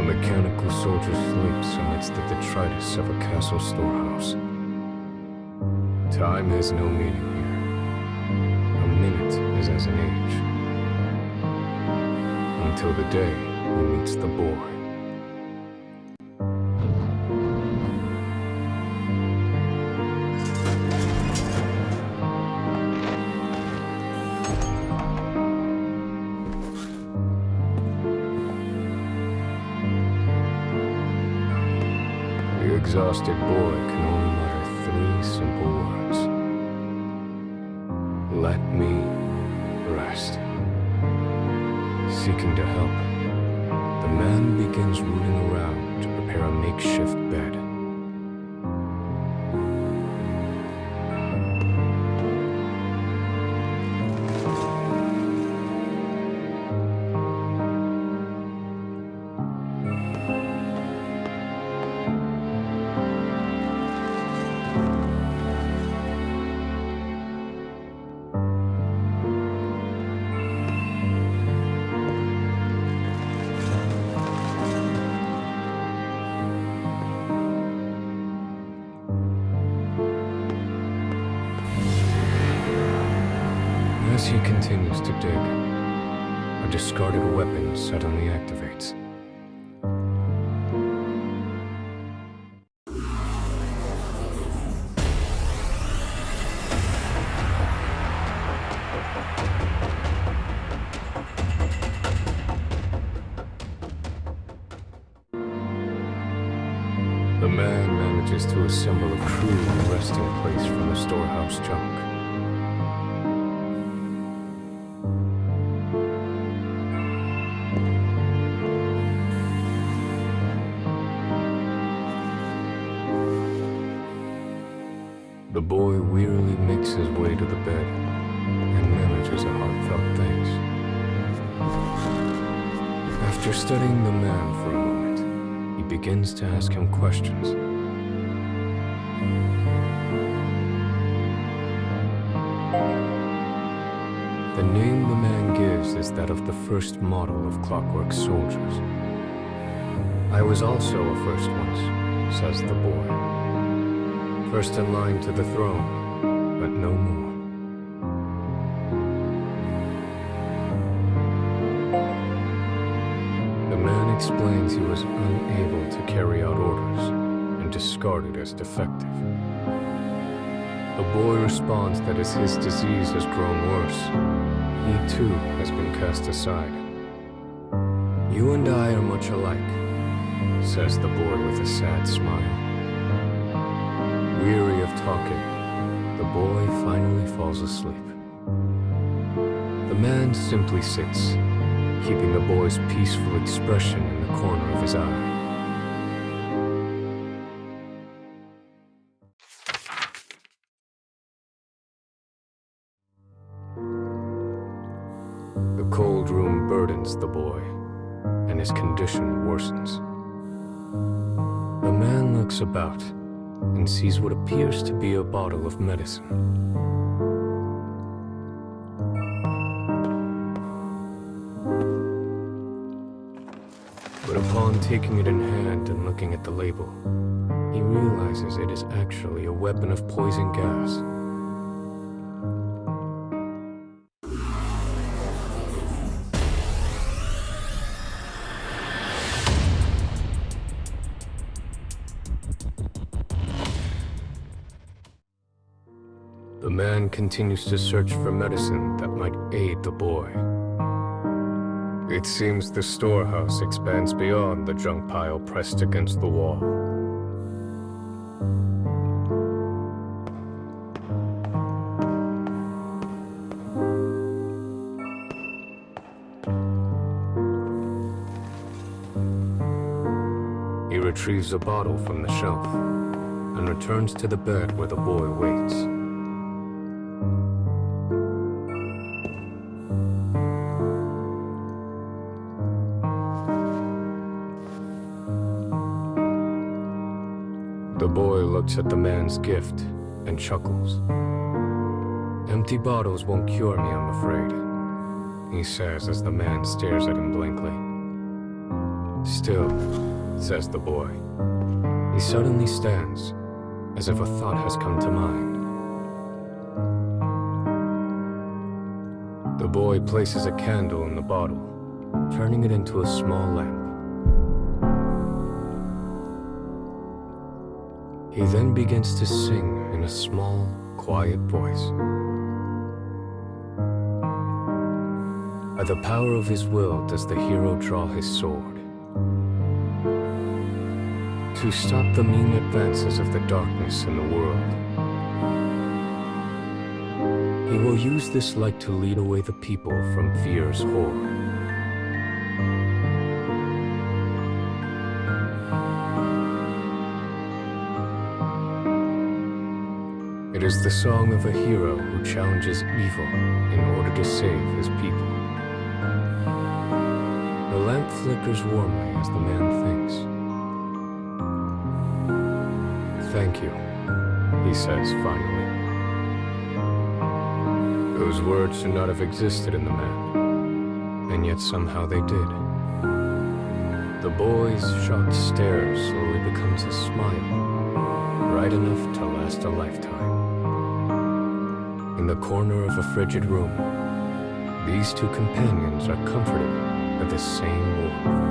mechanical soldier sleeps amidst the detritus of a castle storehouse. Time has no meaning here. A minute is as an age. Until the day he meets the boy. The exhausted boy can only mutter 3 simple words. Let me rest. Seeking to help, the man begins rooting around to prepare a makeshift bed. As he continues to dig, a discarded weapon suddenly activates. The man manages to assemble a crude resting place from the storehouse junk. The boy wearily makes his way to the bed and manages a heartfelt thanks. After studying the man for a moment, he begins to ask him questions. The name the man gives is that of the first model of Clockwork soldiers. I was also a first once, says the boy. First in line to the throne, but no more. The man explains he was unable to carry out orders and discarded as defective. The boy responds that as his disease has grown worse, he too has been cast aside. You and I are much alike, says the boy with a sad smile. Weary of talking, the boy finally falls asleep. The man simply sits, keeping the boy's peaceful expression in the corner of his eye. The cold room burdens the boy, and his condition worsens. The man looks about and sees what appears to be a bottle of medicine. But upon taking it in hand and looking at the label, he realizes it is actually a weapon of poison gas. The man continues to search for medicine that might aid the boy. It seems the storehouse expands beyond the junk pile pressed against the wall. He retrieves a bottle from the shelf and returns to the bed where the boy waits. The boy looks at the man's gift and chuckles. Empty bottles won't cure me, I'm afraid, he says as the man stares at him blankly. Still, says the boy. He suddenly stands, as if a thought has come to mind. The boy places a candle in the bottle, turning it into a small lamp. He then begins to sing in a small, quiet voice. By the power of his will does the hero draw his sword. To stop the mean advances of the darkness in the world. He will use this light to lead away the people from fear's horde. It is the song of a hero who challenges evil in order to save his people. The lamp flickers warmly as the man thinks. Thank you, he says finally. Those words should not have existed in the man, and yet somehow they did. The boy's shocked stare slowly becomes a smile, bright enough to last a lifetime. In the corner of a frigid room, these two companions are comforted by the same warmth.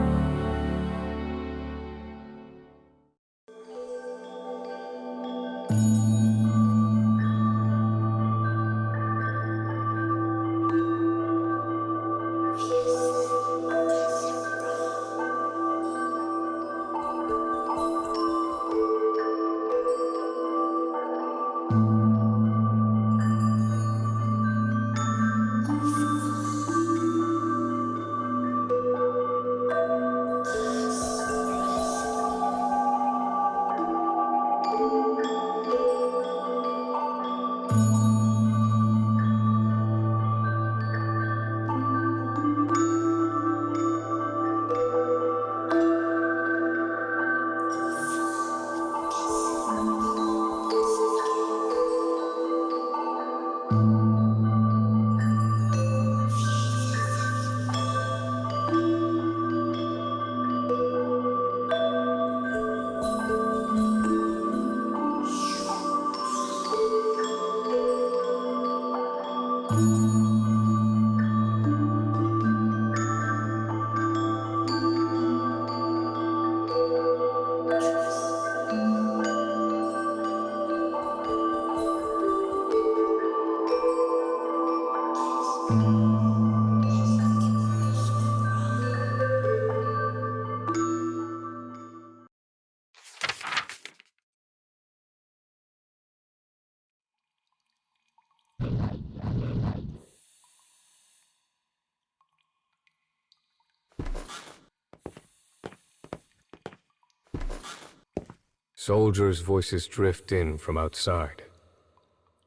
Soldiers' voices drift in from outside.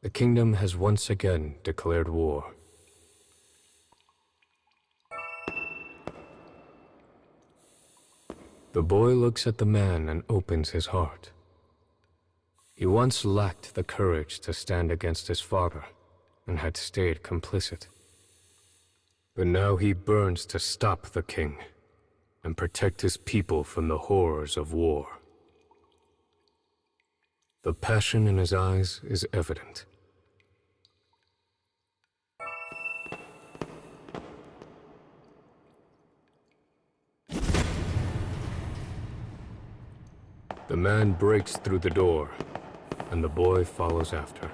The kingdom has once again declared war. The boy looks at the man and opens his heart. He once lacked the courage to stand against his father and had stayed complicit. But now he burns to stop the king and protect his people from the horrors of war. The passion in his eyes is evident. The man breaks through the door, and the boy follows after.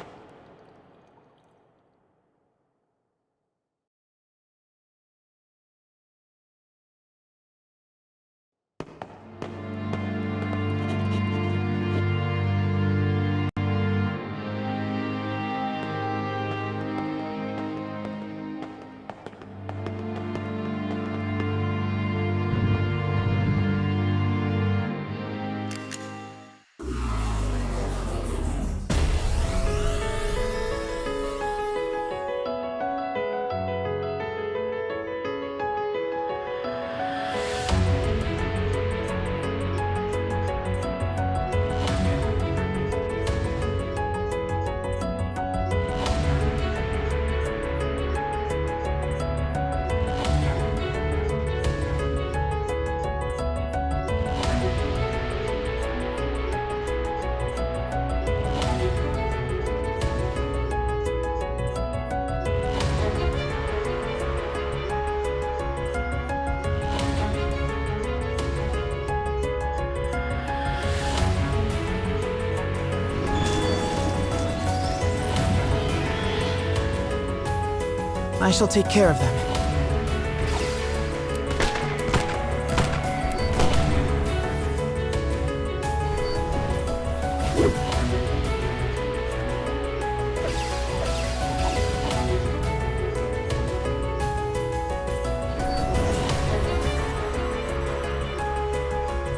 I shall take care of them.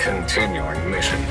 Continuing mission.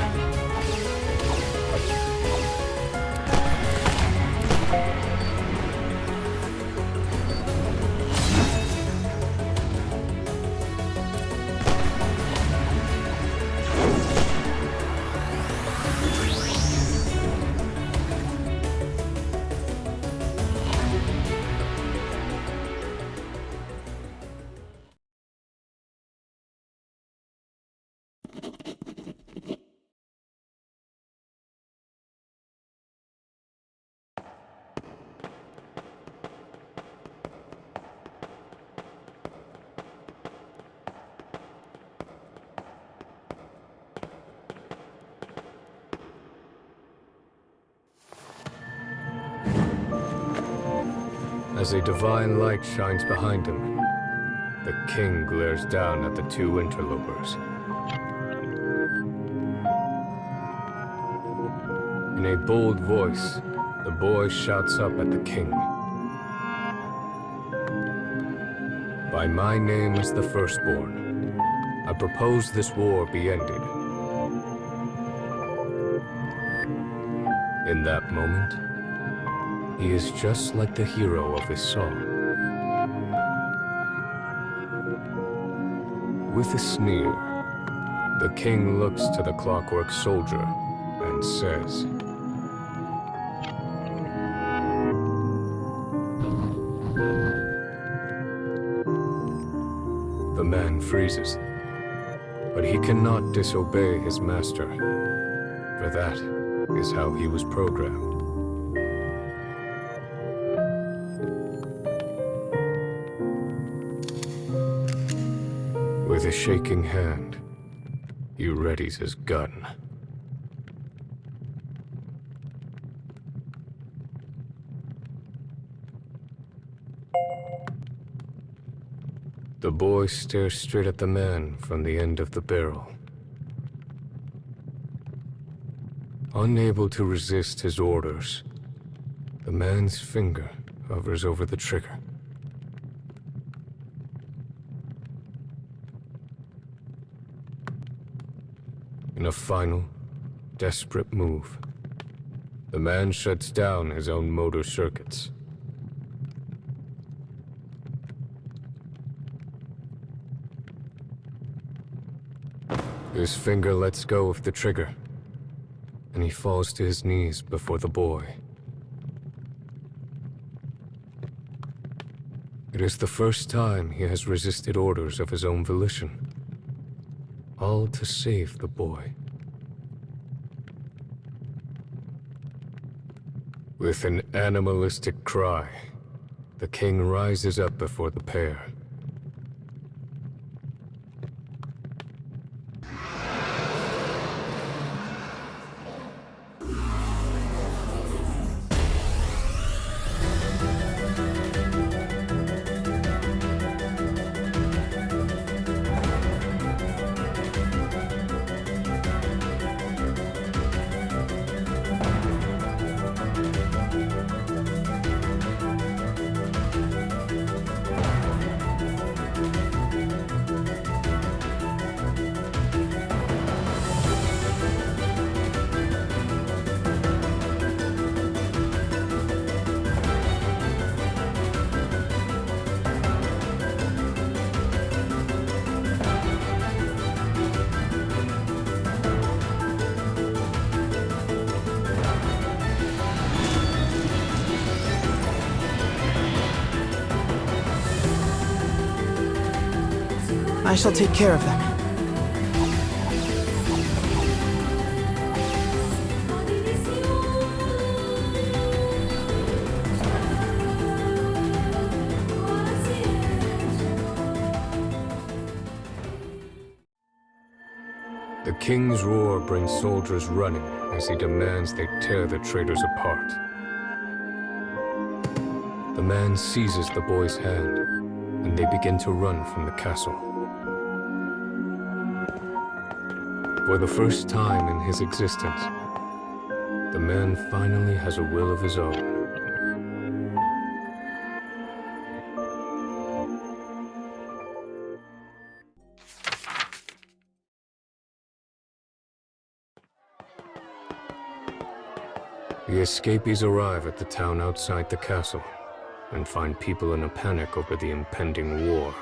As a divine light shines behind him, the king glares down at the two interlopers. In a bold voice, the boy shouts up at the king. By my name as the firstborn, I propose this war be ended. In that moment, he is just like the hero of his song. With a sneer, the king looks to the clockwork soldier and says, the man freezes, but he cannot disobey his master, for that is how he was programmed. With a shaking hand, he readies his gun. The boy stares straight at the man from the end of the barrel. Unable to resist his orders, the man's finger hovers over the trigger. In a final, desperate move, the man shuts down his own motor circuits. His finger lets go of the trigger, and he falls to his knees before the boy. It is the first time he has resisted orders of his own volition. All to save the boy. With an animalistic cry, the king rises up before the pair. I shall take care of them. The king's roar brings soldiers running as he demands they tear the traitors apart. The man seizes the boy's hand, and they begin to run from the castle. For the first time in his existence, the man finally has a will of his own. The escapees arrive at the town outside the castle and find people in a panic over the impending war.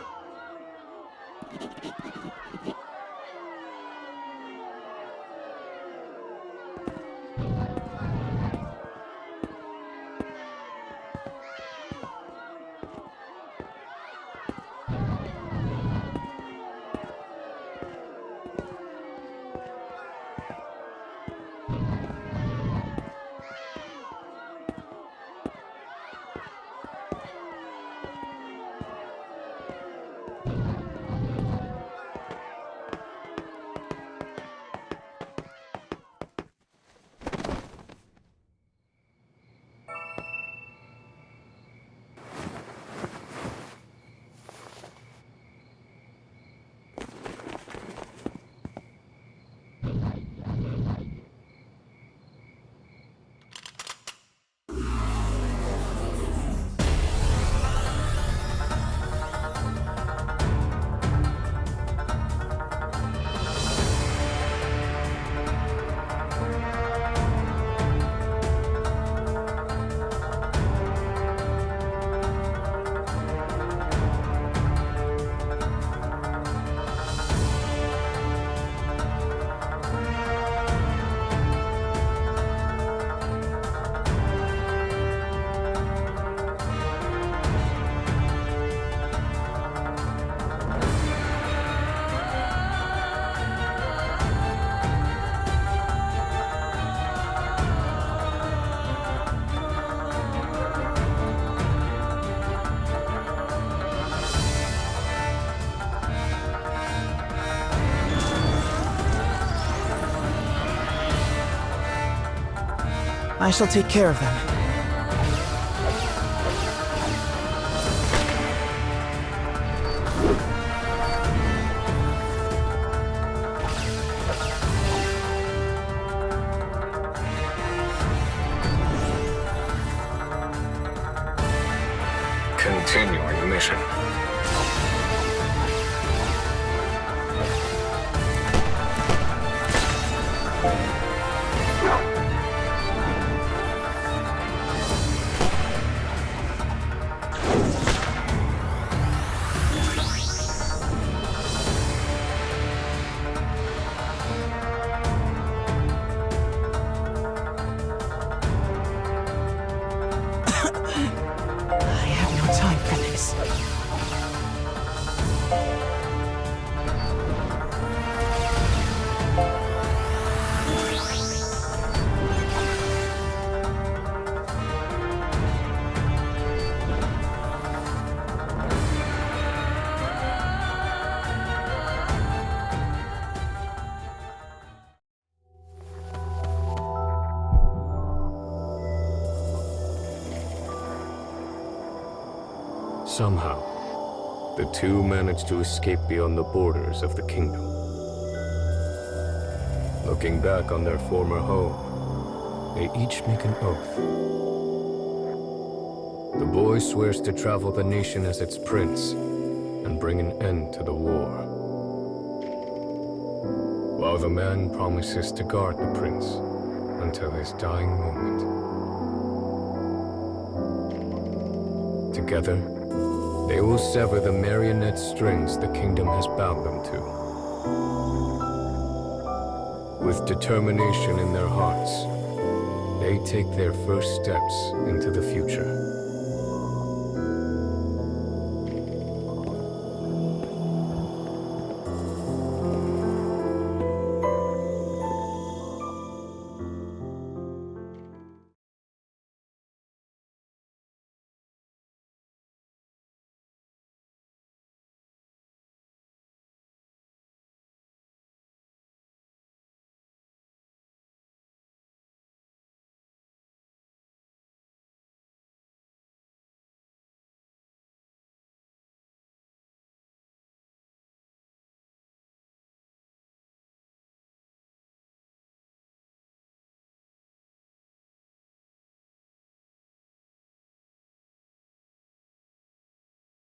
I shall take care of them. Continuing mission. Somehow, the two managed to escape beyond the borders of the kingdom. Looking back on their former home, they each make an oath. The boy swears to travel the nation as its prince and bring an end to the war, while the man promises to guard the prince until his dying moment. Together, they will sever the marionette strings the kingdom has bound them to. With determination in their hearts, they take their first steps into the future.